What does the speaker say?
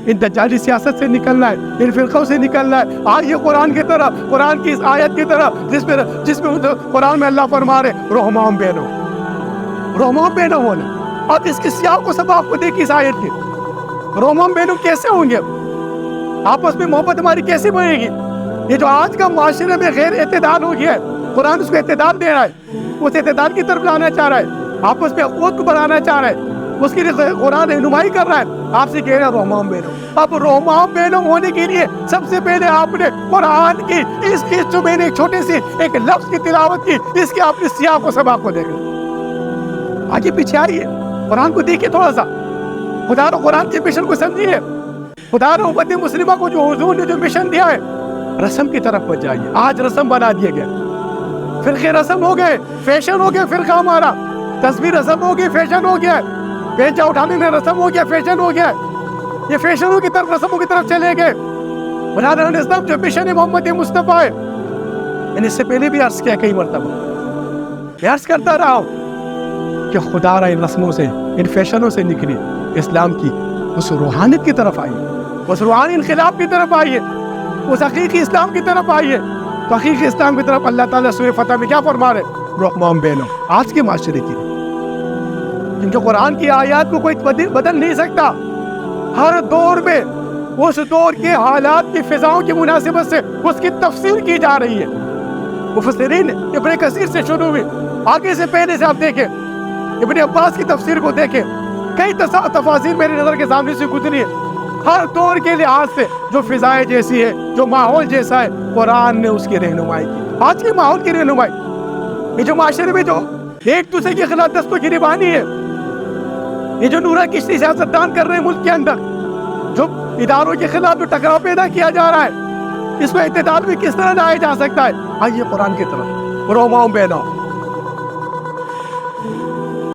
ان دجالی سیاست سے نکلنا ہے, ان فرقوں سے نکلنا ہے. آئیے قرآن کی طرف, قرآن کی اس آیت کی طرف جس میں قرآن میں اللہ فرما رہے رحمان بینو, رحمان بینو ہونا. اب اس کے سیاق و سباق کو دیکھیے اس آیت کے. رحمان بینو کیسے ہوں گے, آپس میں محبت ہماری کیسے بڑھے گی؟ یہ جو آج کا معاشرے میں غیر اعتدال ہو گیا ہے, قرآن اس کو اعتدال دے رہا ہے, اس اعتدال کی طرف لانا چاہ رہا ہے, آپس میں اخوت کو بڑھانا چاہ رہا ہے, اس کے لیے قرآن رہنمائی کر رہا ہے. آپ سے کہہ رہے ہیں رحمان بینو. اب رحمان بینو ہونے کے لیے سب سے پہلے آپ نے قرآن کی اس کی جو میں نے ایک چھوٹے سے ایک لفظ کی تلاوت کی, اس کے آپ نے سیاق و سباق کو دیکھا. آگے پیچھے آئیے, قرآن کو دیکھیے تھوڑا سا, خدا نے قرآن کے مشن کو سمجھیے. خدا نے امت مسلمہ کو جو حضور نے جو مشن دیا ہے, رسم کی طرف مت جائیے. آج رسم بنا دیے گئے, فرقے رسم ہو گئے, فیشن ہو گیا فرقہ ہمارا. تصویر رسم ہو گئی, فیشن ہو گیا. بیچا اٹھانے میں رسم ہو گیا, فیشن ہو گیا. یہ فیشنوں کی طرف, رسموں کی طرف چلے گئے. برادران اسلام, جو مشن محمد مصطفیٰ ہے, میں نے اس سے پہلے بھی عرض کیا کئی مرتبہ, میں عرض کرتا رہا ہوں کہ خدا را ان رسموں سے, ان فیشنوں سے نکلی, اسلام کی اس روحانیت کی طرف آئیے, اس روحانی انقلاب کی طرف آئیے, اس حقیقی اسلام کی طرف آئیے. تو حقیقی اسلام کی طرف اللہ تعالیٰ سورہ فتح میں کیا فرما رہے؟ رحمان بینو. آج کے معاشرے کی, کیونکہ قرآن کی آیات کو کوئی بدل نہیں سکتا. ہر دور میں اس دور کے حالات کی فضاؤں کی مناسبت سے اس کی تفسیر کی جا رہی ہے. مفسرین ابن کثیر سے شروع ہوئی, آگے سے پہلے سے آپ دیکھیں, ابن عباس کی تفسیر کو دیکھیں, کئی تفاسیر میری نظر کے سامنے سے گزری ہے. ہر دور کے لحاظ سے جو فضائیں جیسی ہے, جو ماحول جیسا ہے, قرآن نے اس کی رہنمائی کی. آج کے ماحول کی رہنمائی, یہ جو معاشرے میں جو ایک دوسرے کے خلاف دستوں کی گریبانی ہے, یہ جو نورا کشتی سیاستدان کر رہے ہیں ملک کے اندر, جو اداروں کے خلاف جو ٹکراؤ پیدا کیا جا رہا ہے, اس کو اعتدال میں کس طرح لایا جا سکتا ہے؟ آئیے قرآن کی طرف, رحمان بینو.